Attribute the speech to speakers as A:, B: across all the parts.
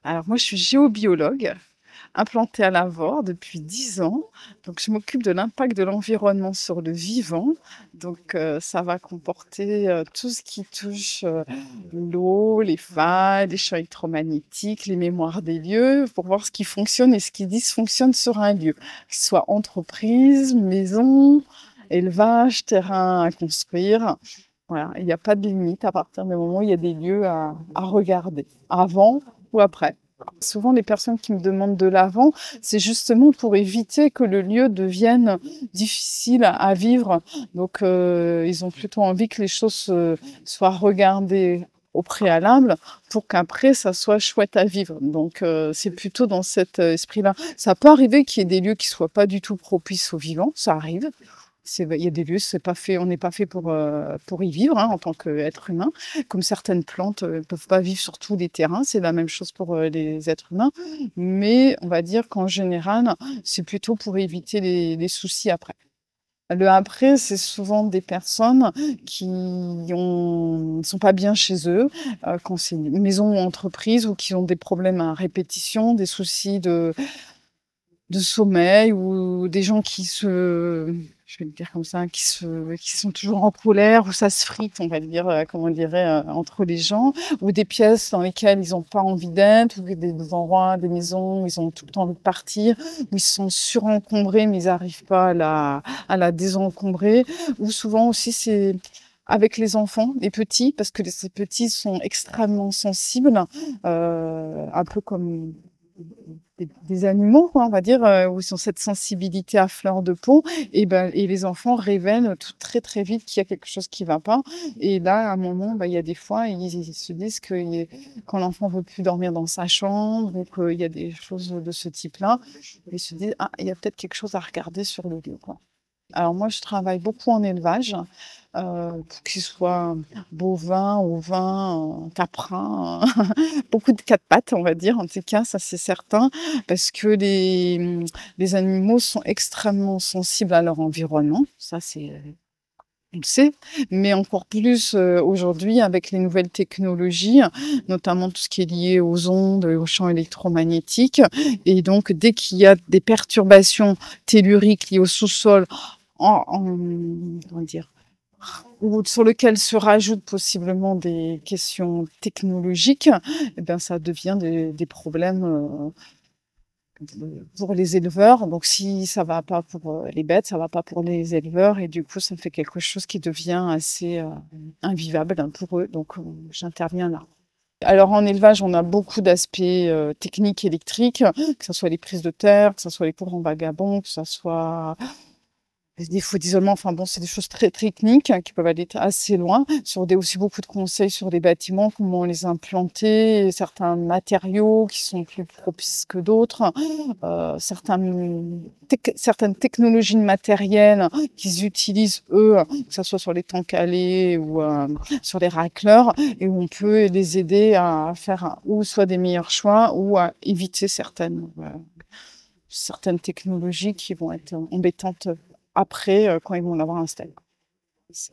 A: Alors moi, je suis géobiologue, implantée à Lavore depuis 10 ans. Donc je m'occupe de l'impact de l'environnement sur le vivant. Donc ça va comporter tout ce qui touche l'eau, les failles, les champs électromagnétiques, les mémoires des lieux, pour voir ce qui fonctionne et ce qui dysfonctionne sur un lieu, que ce soit entreprise, maison, élevage, terrain à construire. Voilà, il n'y a pas de limite à partir du moment où il y a des lieux à regarder, avant ou après. Souvent, les personnes qui me demandent de l'avant, c'est justement pour éviter que le lieu devienne difficile à vivre. Donc, ils ont plutôt envie que les choses soient regardées au préalable pour qu'après, ça soit chouette à vivre. Donc, c'est plutôt dans cet esprit-là. Ça peut arriver qu'il y ait des lieux qui soient pas du tout propices aux vivants, ça arrive. Il y a des lieux, c'est pas fait, on n'est pas fait pour y vivre hein, en tant qu'être humain. Comme certaines plantes ne peuvent pas vivre sur tous les terrains, c'est la même chose pour les êtres humains. Mais on va dire qu'en général, c'est plutôt pour éviter les soucis après. Le après, c'est souvent des personnes qui sont pas bien chez eux, quand c'est une maison ou entreprise, ou qui ont des problèmes à répétition, des soucis de sommeil, ou des gens je vais le dire comme ça, qui sont toujours en colère, où ça se frite, on va le dire, comme on dirait, entre les gens, ou des pièces dans lesquelles ils n'ont pas envie d'être, ou des endroits, des maisons où ils ont tout le temps envie de partir, où ils sont surencombrés, mais ils n'arrivent pas à la désencombrer, ou souvent aussi c'est avec les enfants, les petits, parce que ces petits sont extrêmement sensibles, un peu comme des animaux, quoi, on va dire, où ils ont cette sensibilité à fleur de peau, et les enfants révèlent tout très très vite qu'il y a quelque chose qui va pas. Et là, à un moment, il y a des fois, ils se disent que quand l'enfant veut plus dormir dans sa chambre, ou qu'il y a des choses de ce type-là, ils se disent ah, il y a peut-être quelque chose à regarder sur le lieu, quoi. Alors moi, je travaille beaucoup en élevage, pour qu'il soit bovin, ovin, caprin, beaucoup de quatre pattes, on va dire, en tout cas, ça c'est certain, parce que les animaux sont extrêmement sensibles à leur environnement, ça c'est, on le sait, mais encore plus aujourd'hui avec les nouvelles technologies, notamment tout ce qui est lié aux ondes, aux champs électromagnétiques. Et donc, dès qu'il y a des perturbations telluriques liées au sous-sol, comment dire, ou sur lequel se rajoutent possiblement des questions technologiques, eh bien, ça devient des problèmes pour les éleveurs. Donc, si ça va pas pour les bêtes, ça va pas pour les éleveurs. Et du coup, ça fait quelque chose qui devient assez invivable hein, pour eux. Donc, j'interviens là. Alors, en élevage, on a beaucoup d'aspects techniques électriques, que ce soit les prises de terre, que ce soit les courants vagabonds, que ce soit des défauts d'isolement, enfin bon, c'est des choses très techniques qui peuvent aller assez loin. Aussi beaucoup de conseils sur les bâtiments, comment les implanter, certains matériaux qui sont plus propices que d'autres, certaines technologies de matériel qu'ils utilisent eux, que ce soit sur les tanks calés ou sur les racleurs, et où on peut les aider à faire ou soit des meilleurs choix ou à éviter certaines technologies qui vont être embêtantes après, quand ils vont l'avoir installé.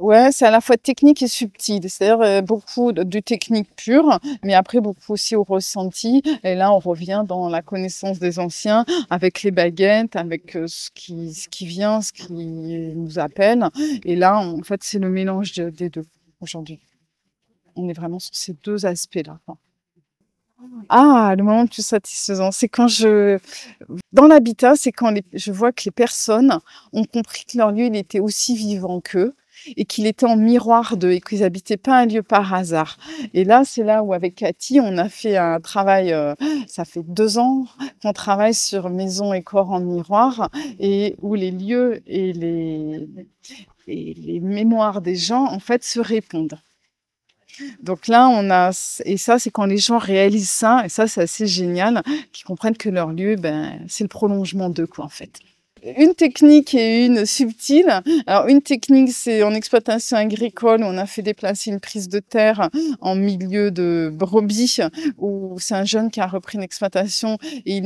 A: Ouais, c'est à la fois technique et subtil. C'est-à-dire beaucoup du technique pur, mais après beaucoup aussi au ressenti. Et là, on revient dans la connaissance des anciens, avec les baguettes, avec ce qui vient, ce qui nous appelle. Et là, en fait, c'est le mélange des deux aujourd'hui. On est vraiment sur ces deux aspects-là, quoi. Ah, le moment le plus satisfaisant, c'est dans l'habitat, c'est quand je vois que les personnes ont compris que leur lieu, il était aussi vivant qu'eux et qu'il était en miroir d'eux et qu'ils habitaient pas un lieu par hasard. Et là, c'est là où avec Cathy, on a fait un travail, ça fait 2 ans qu'on travaille sur maison et corps en miroir et où les lieux et les mémoires des gens, en fait, se répondent. Donc là, et ça, c'est quand les gens réalisent ça, et ça, c'est assez génial, qu'ils comprennent que leur lieu, c'est le prolongement d'eux, quoi, en fait. Une technique et une subtile. Alors, une technique, c'est en exploitation agricole, on a fait déplacer une prise de terre en milieu de brebis, où c'est un jeune qui a repris une exploitation, et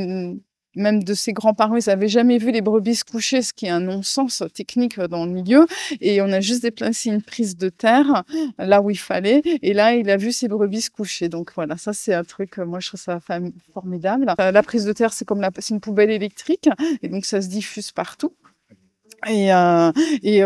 A: même de ses grands-parents, ils avaient jamais vu les brebis se coucher, ce qui est un non-sens technique, dans le milieu et on a juste déplacé une prise de terre là où il fallait et là, il a vu ses brebis se coucher donc voilà, ça c'est un truc, moi je trouve ça formidable. La prise de terre, c'est une poubelle électrique et donc ça se diffuse partout. Et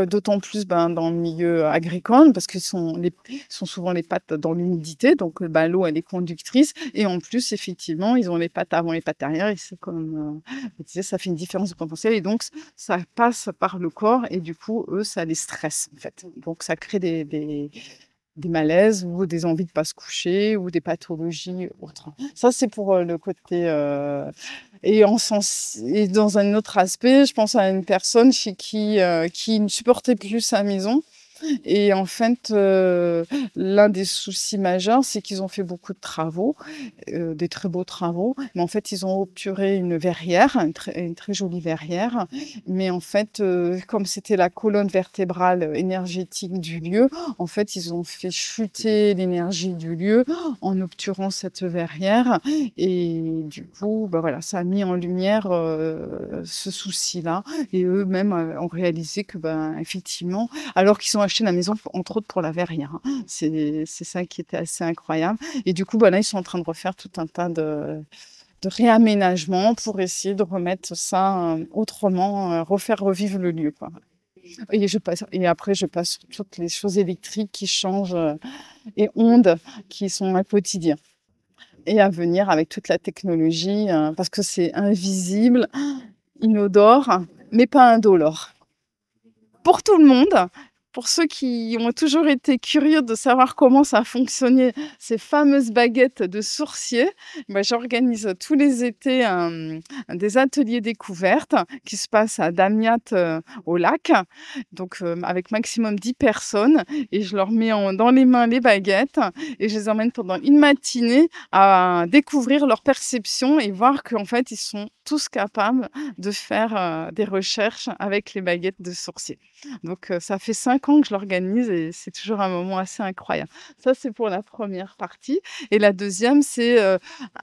A: d'autant plus, ben, dans le milieu agricole parce que sont souvent les pattes dans l'humidité donc bah, l'eau elle est conductrice et en plus effectivement ils ont les pattes avant, les pattes arrière et c'est comme, je disais ça fait une différence de potentiel et donc ça passe par le corps et du coup eux ça les stresse en fait. Donc ça crée des malaises ou des envies de pas se coucher ou des pathologies autres. Ça c'est pour, le côté, et dans un autre aspect, je pense à une personne chez qui ne supportait plus sa maison et en fait, l'un des soucis majeurs, c'est qu'ils ont fait beaucoup de travaux, des très beaux travaux, mais en fait, ils ont obturé une verrière, une très jolie verrière, mais en fait, comme c'était la colonne vertébrale, énergétique du lieu, en fait, ils ont fait chuter l'énergie du lieu en obturant cette verrière et du coup, bah, voilà, ça a mis en lumière, ce souci-là et eux-mêmes, ont réalisé que, ben, effectivement, alors qu'ils ont acheté la maison entre autres pour la verrière, hein. C'est ça qui était assez incroyable et du coup, bah, là, ils sont en train de refaire tout un tas de réaménagements pour essayer de remettre ça, autrement, refaire revivre le lieu, quoi. Et après je passe sur toutes les choses électriques qui changent, et ondes qui sont un quotidien et à venir avec toute la technologie, parce que c'est invisible, inodore, mais pas indolore. Pour tout le monde, pour ceux qui ont toujours été curieux de savoir comment ça fonctionnait, ces fameuses baguettes de sourcier, bah, j'organise tous les étés des ateliers découvertes qui se passent à Damiat, au lac, donc avec maximum 10 personnes et je leur mets dans les mains les baguettes et je les emmène pendant une matinée à découvrir leur perception et voir qu'en fait, ils sont tous capables de faire, des recherches avec les baguettes de sourcier. Donc ça fait 5 ans que je l'organise et c'est toujours un moment assez incroyable. Ça, c'est pour la première partie et la deuxième, c'est,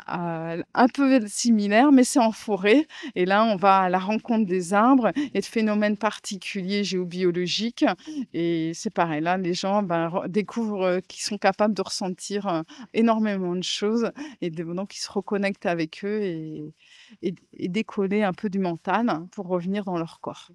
A: un peu similaire, mais c'est en forêt et là, on va à la rencontre des arbres et de phénomènes particuliers géobiologiques et c'est pareil, là, les gens, ben, découvrent, qu'ils sont capables de ressentir, énormément de choses et donc ils se reconnectent avec eux et décoller un peu du mental pour revenir dans leur corps.